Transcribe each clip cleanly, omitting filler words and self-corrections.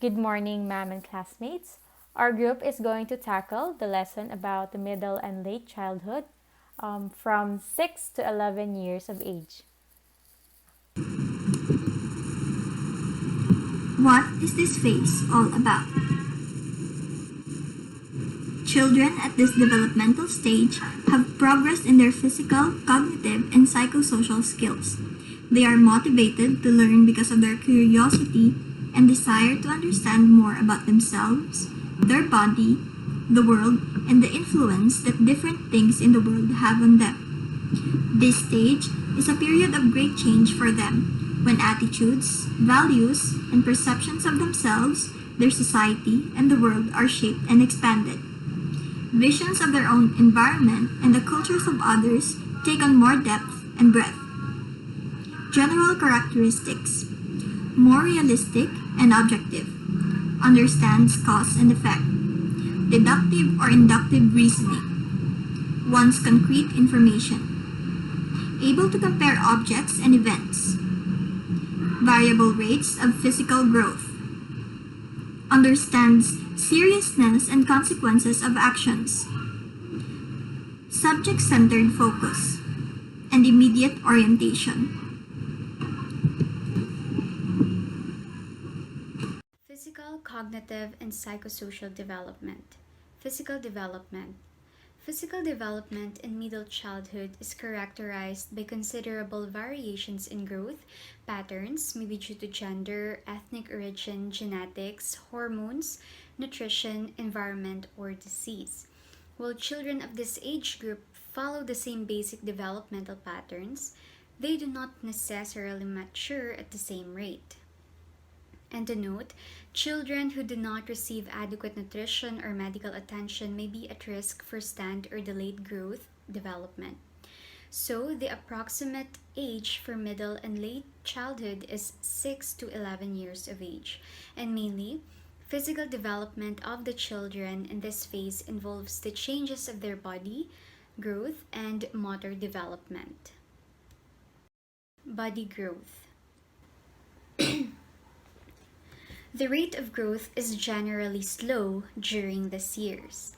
Good morning, ma'am and classmates. Our group is going to tackle the lesson about the middle and late childhood from 6 to 11 years of age. What is this phase all about? Children at this developmental stage have progressed in their physical, cognitive, and psychosocial skills. They are motivated to learn because of their curiosity and desire to understand more about themselves, their body, the world, and the influence that different things in the world have on them. This stage is a period of great change for them, when attitudes, values, and perceptions of themselves, their society, and the world are shaped and expanded. Visions of their own environment and the cultures of others take on more depth and breadth. General characteristics: more realistic and objective, understands cause and effect, deductive or inductive reasoning, wants concrete information, able to compare objects and events, variable rates of physical growth, understands seriousness and consequences of actions, subject-centered focus, and immediate orientation. Physical, cognitive, and psychosocial development. Physical development. Physical development in middle childhood is characterized by considerable variations in growth patterns, maybe due to gender, ethnic origin, genetics, hormones, nutrition, environment, or disease. While children of this age group follow the same basic developmental patterns, they do not necessarily mature at the same rate. And to note, children who do not receive adequate nutrition or medical attention may be at risk for stand or delayed growth development. So, the approximate age for middle and late childhood is 6 to 11 years of age, and mainly, physical development of the children in this phase involves the changes of their body, growth, and motor development. Body growth. The rate of growth is generally slow during these years.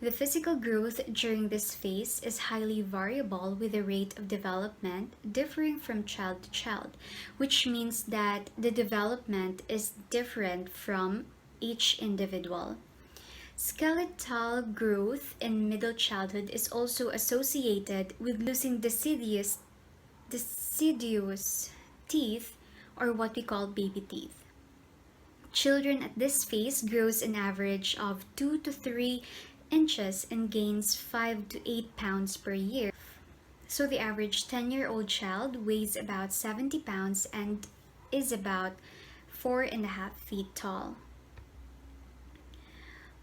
The physical growth during this phase is highly variable, with the rate of development differing from child to child, which means that the development is different from each individual. Skeletal growth in middle childhood is also associated with losing deciduous teeth, or what we call baby teeth. Children at this phase grows an average of 2 to 3 inches and gains 5 to 8 pounds per year. So the average 10-year-old child weighs about 70 pounds and is about 4.5 feet tall.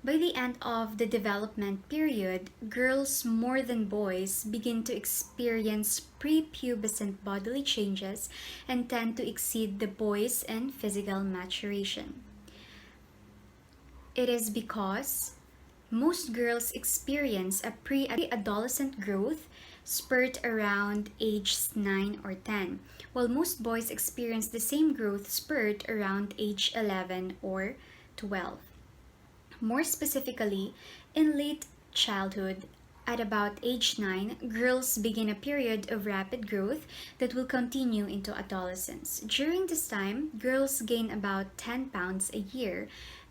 By the end of the development period, girls more than boys begin to experience prepubescent bodily changes and tend to exceed the boys in physical maturation. It is because most girls experience a pre-adolescent growth spurt around age 9 or 10, while most boys experience the same growth spurt around age 11 or 12. More specifically, in late childhood, at about age 9, girls begin a period of rapid growth that will continue into adolescence. During this time, girls gain about 10 pounds a year,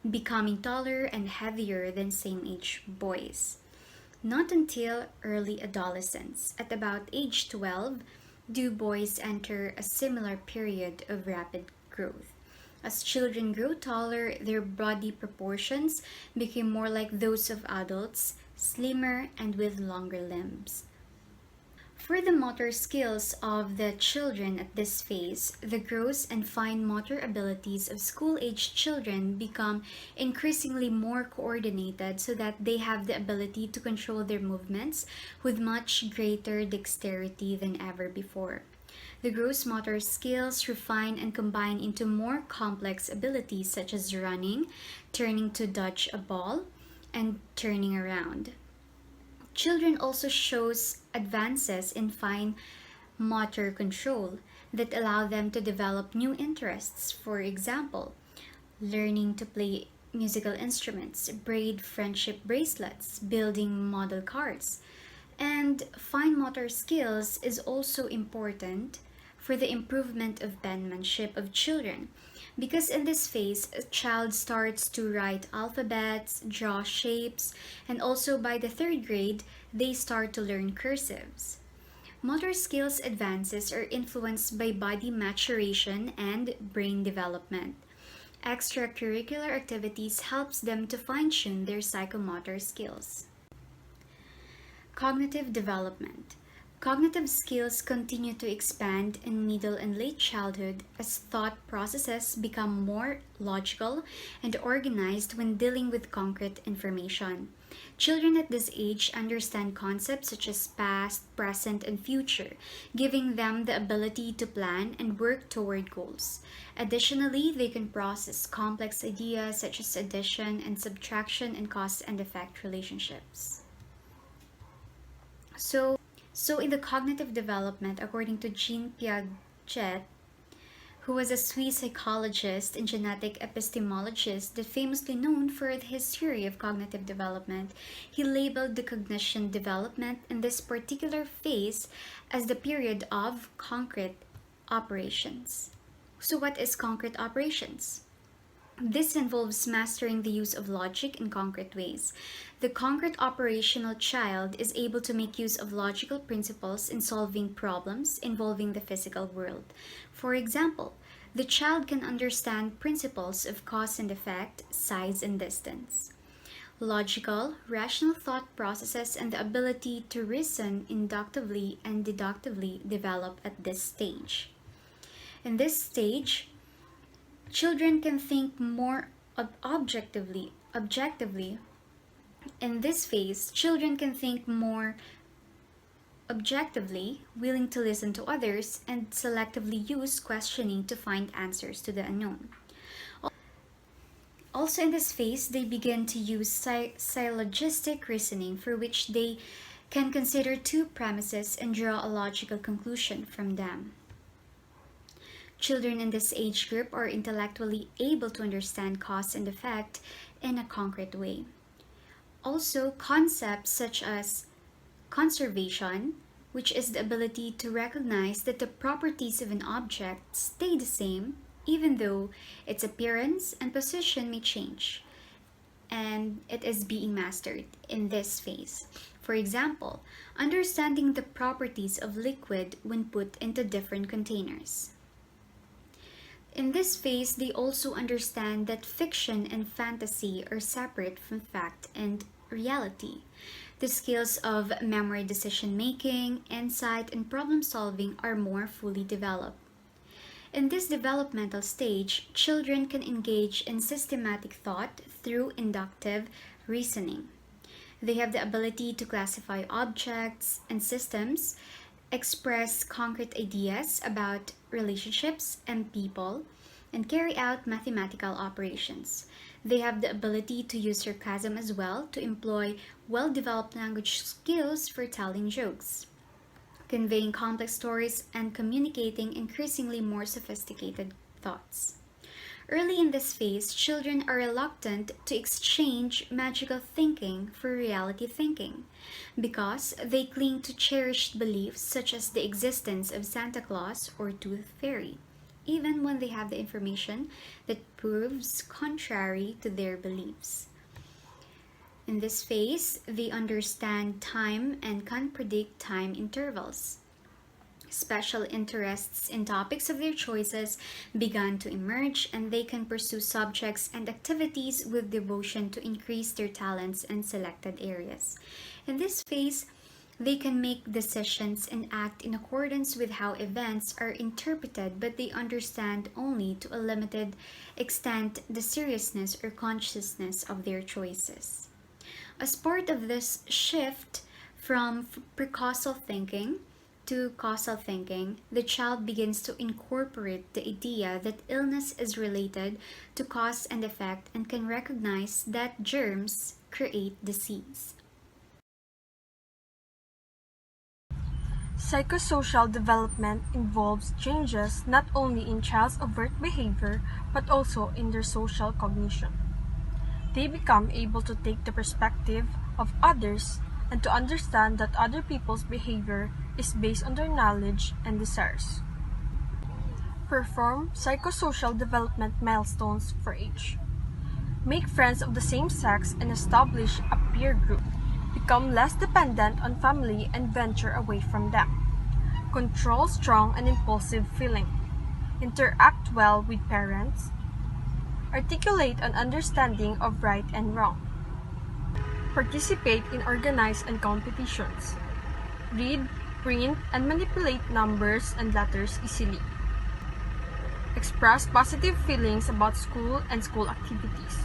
becoming taller and heavier than same age boys. Not until early adolescence, at about age 12, do boys enter a similar period of rapid growth. As children grow taller, their body proportions become more like those of adults, slimmer and with longer limbs. For the motor skills of the children at this phase, the gross and fine motor abilities of school-aged children become increasingly more coordinated, so that they have the ability to control their movements with much greater dexterity than ever before. The gross motor skills refine and combine into more complex abilities such as running, turning to dodge a ball, and turning around. Children also shows advances in fine motor control that allow them to develop new interests. For example, learning to play musical instruments, braid friendship bracelets, building model cars. And fine motor skills is also important for the improvement of penmanship of children. Because in this phase, a child starts to write alphabets, draw shapes, and also by the third grade, they start to learn cursives. Motor skills advances are influenced by body maturation and brain development. Extracurricular activities helps them to fine-tune their psychomotor skills. Cognitive development. Cognitive skills continue to expand in middle and late childhood as thought processes become more logical and organized when dealing with concrete information. Children at this age understand concepts such as past, present, and future, giving them the ability to plan and work toward goals. Additionally, they can process complex ideas such as addition and subtraction and cause and effect relationships. So in the cognitive development, according to Jean Piaget, who was a Swiss psychologist and genetic epistemologist that famously known for his theory of cognitive development, he labeled the cognition development in this particular phase as the period of concrete operations. So what is concrete operations? This involves mastering the use of logic in concrete ways. The concrete operational child is able to make use of logical principles in solving problems involving the physical world. For example, the child can understand principles of cause and effect, size and distance. Logical, rational thought processes and the ability to reason inductively and deductively develop at this stage. In this stage, children can think more objectively. In this phase, children can think more objectively, willing to listen to others, and selectively use questioning to find answers to the unknown. Also in this phase, they begin to use syllogistic reasoning, for which they can consider two premises and draw a logical conclusion from them. Children in this age group are intellectually able to understand cause and effect in a concrete way. Also, concepts such as conservation, which is the ability to recognize that the properties of an object stay the same even though its appearance and position may change, and it is being mastered in this phase. For example, understanding the properties of liquid when put into different containers. In this phase, they also understand that fiction and fantasy are separate from fact and reality. The skills of memory decision making, insight, and problem solving are more fully developed. In this developmental stage, children can engage in systematic thought through inductive reasoning. They have the ability to classify objects and systems, express concrete ideas about relationships and people, and carry out mathematical operations. They have the ability to use sarcasm as well to employ well-developed language skills for telling jokes, conveying complex stories, and communicating increasingly more sophisticated thoughts. Early in this phase, children are reluctant to exchange magical thinking for reality thinking because they cling to cherished beliefs such as the existence of Santa Claus or Tooth Fairy, even when they have the information that proves contrary to their beliefs. In this phase, they understand time and can predict time intervals. Special interests in topics of their choices began to emerge, and they can pursue subjects and activities with devotion to increase their talents in selected areas. In this phase, they can make decisions and act in accordance with how events are interpreted, but they understand only to a limited extent the seriousness or consciousness of their choices. As part of this shift from precausal thinking to causal thinking, the child begins to incorporate the idea that illness is related to cause and effect and can recognize that germs create disease. Psychosocial development involves changes not only in child's overt behavior but also in their social cognition. They become able to take the perspective of others and to understand that other people's behavior is based on their knowledge and desires. Perform psychosocial development milestones for each. Make friends of the same sex and establish a peer group. Become less dependent on family and venture away from them. Control strong and impulsive feeling. Interact well with parents. Articulate an understanding of right and wrong. Participate in organized and competitions. Read, print, and manipulate numbers and letters easily. Express positive feelings about school and school activities.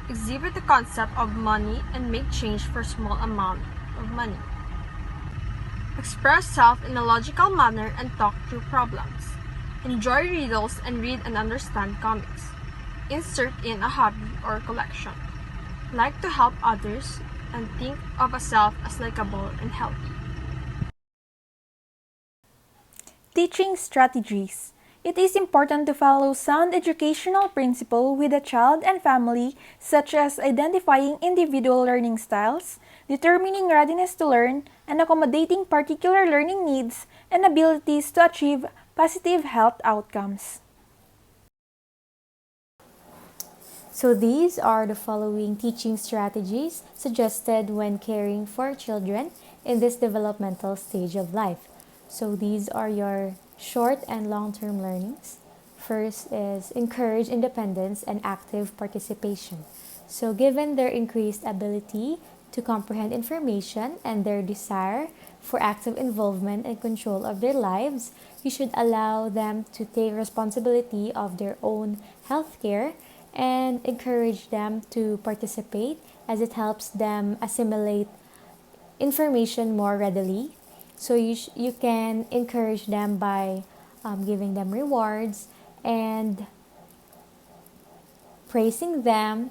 Exhibit the concept of money and make change for small amount of money. Express self in a logical manner and talk through problems. Enjoy riddles and read and understand comics. Insert in a hobby or collection. Like to help others and think of a self as likable and healthy. Teaching strategies. It is important to follow sound educational principles with a child and family, such as identifying individual learning styles, determining readiness to learn, and accommodating particular learning needs and abilities to achieve positive health outcomes. So these are the following teaching strategies suggested when caring for children in this developmental stage of life. So these are your short and long-term learnings. First is encourage independence and active participation. So given their increased ability to comprehend information and their desire for active involvement and control of their lives, you should allow them to take responsibility of their own healthcare and encourage them to participate as it helps them assimilate information more readily. So you can encourage them by giving them rewards and praising them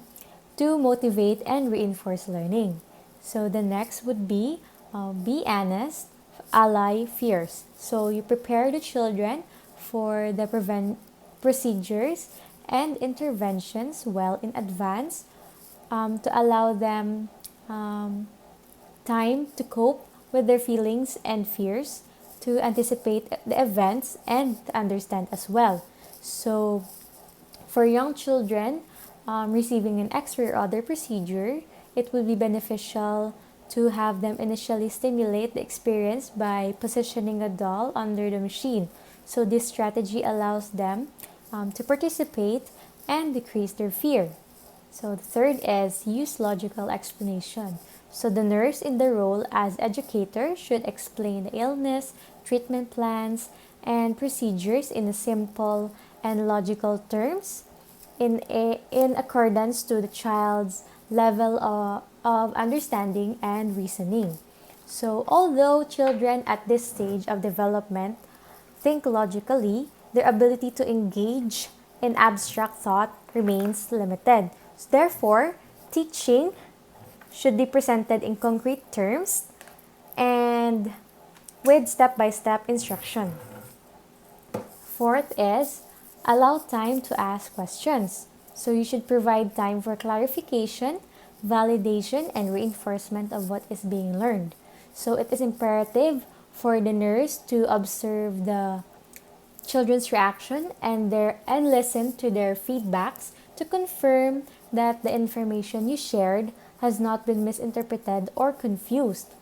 to motivate and reinforce learning. So the next would be honest, ally fierce. So you prepare the children for the procedures and interventions well in advance to allow them time to cope with their feelings and fears, to anticipate the events and to understand as well. So for young children receiving an X-ray or other procedure, it would be beneficial to have them initially stimulate the experience by positioning a doll under the machine. So this strategy allows them to participate and decrease their fear. So the third is use logical explanation. So the nurse in the role as educator should explain the illness, treatment plans, and procedures in a simple and logical terms in accordance to the child's level of understanding and reasoning. So although children at this stage of development think logically, their ability to engage in abstract thought remains limited. Therefore, teaching should be presented in concrete terms and with step-by-step instruction. Fourth is allow time to ask questions. So you should provide time for clarification, validation, and reinforcement of what is being learned. So it is imperative for the nurse to observe the children's reaction and listen to their feedbacks to confirm that the information you shared has not been misinterpreted or confused.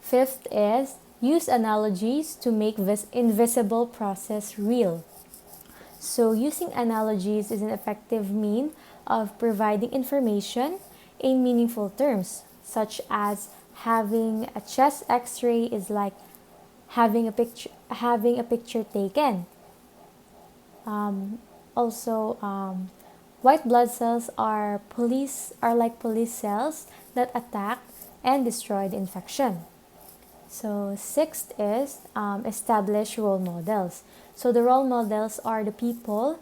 Fifth is use analogies to make this invisible process real. So using analogies is an effective means of providing information in meaningful terms, such as having a chest x-ray is like having a picture taken. Also, white blood cells are like police cells that attack and destroy the infection. So sixth is establish role models. So the role models are the people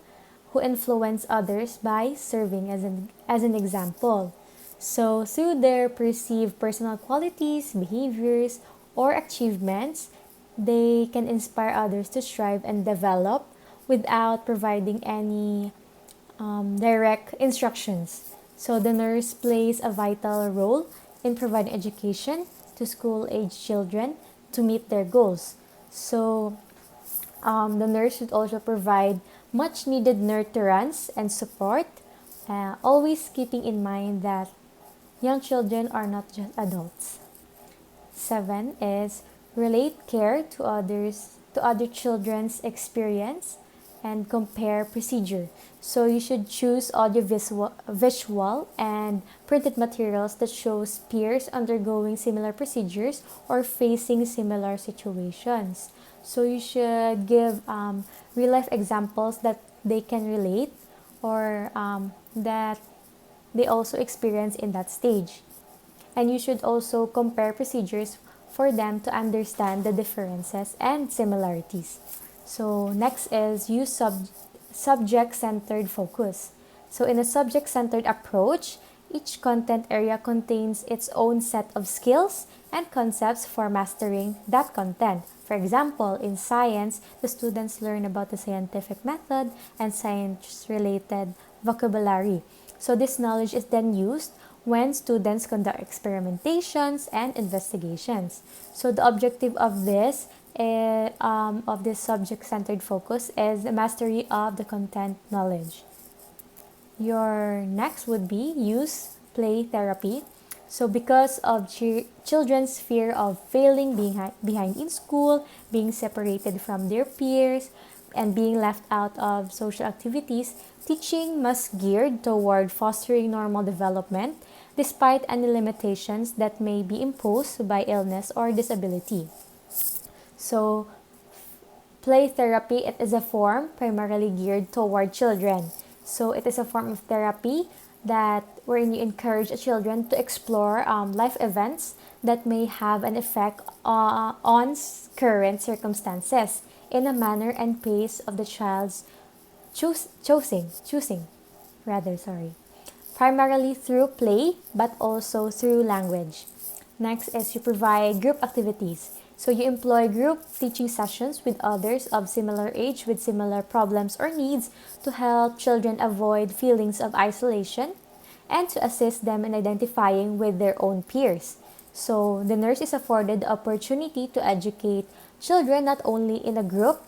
who influence others by serving as an example. So through their perceived personal qualities, behaviors, or achievements, they can inspire others to strive and develop without providing any direct instructions. So the nurse plays a vital role in providing education to school-age children to meet their goals. So the nurse should also provide much needed nurturance and support, always keeping in mind that young children are not just adults. 7 is relate care to other children's experience and compare procedure. So you should choose visual and printed materials that shows peers undergoing similar procedures or facing similar situations. So you should give real life examples that they can relate or that they also experience in that stage. And you should also compare procedures for them to understand the differences and similarities. So next is use subject-centered focus. So in a subject-centered approach, each content area contains its own set of skills and concepts for mastering that content. For example, in science, the students learn about the scientific method and science-related vocabulary. So this knowledge is then used when students conduct experimentations and investigations. So the objective of this subject-centered focus is the mastery of the content knowledge. Your next would be use play therapy. So because of children's fear of failing, being behind in school, being separated from their peers, and being left out of social activities, teaching must geared toward fostering normal development despite any limitations that may be imposed by illness or disability. So, play therapy, it is a form primarily geared toward children. So, it is a form of therapy that wherein you encourage children to explore life events that may have an effect on current circumstances in a manner and pace of the child's choosing, primarily through play but also through language. Next is you provide group activities. So you employ group teaching sessions with others of similar age with similar problems or needs to help children avoid feelings of isolation and to assist them in identifying with their own peers. So the nurse is afforded the opportunity to educate children not only in a group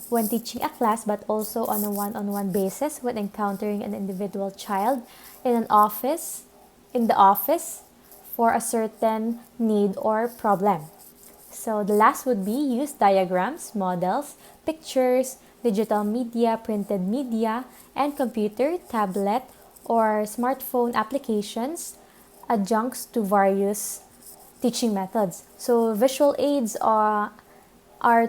when teaching a class but also on a one-on-one basis when encountering an individual child in the office for a certain need or problem. So the last would be use diagrams, models, pictures, digital media, printed media, and computer, tablet, or smartphone applications, adjuncts to various teaching methods. So visual aids are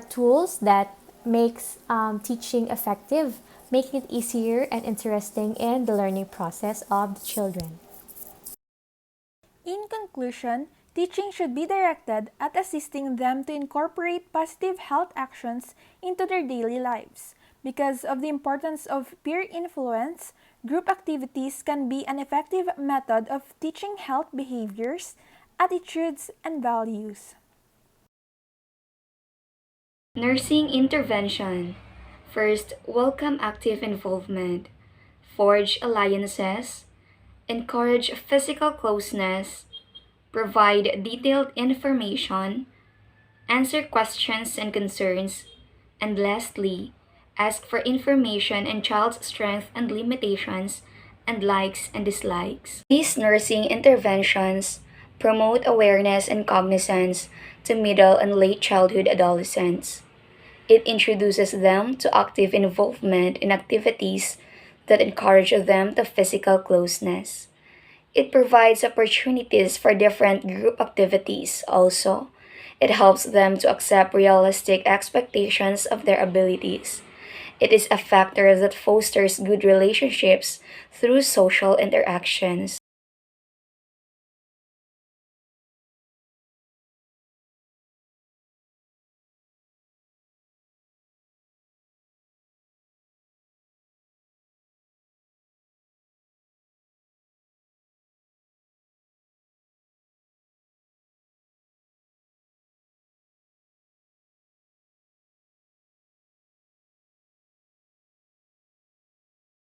tools that makes teaching effective, making it easier and interesting in the learning process of the children. In conclusion, teaching should be directed at assisting them to incorporate positive health actions into their daily lives. Because of the importance of peer influence, group activities can be an effective method of teaching health behaviors, attitudes, and values. Nursing intervention. First, welcome active involvement. Forge alliances. Encourage physical closeness. Provide detailed information. Answer questions and concerns. And lastly, ask for information on child's strengths and limitations and likes and dislikes. These nursing interventions promote awareness and cognizance to middle and late childhood adolescents. It introduces them to active involvement in activities that encourage them to physical closeness. It provides opportunities for different group activities also. It helps them to accept realistic expectations of their abilities. It is a factor that fosters good relationships through social interactions.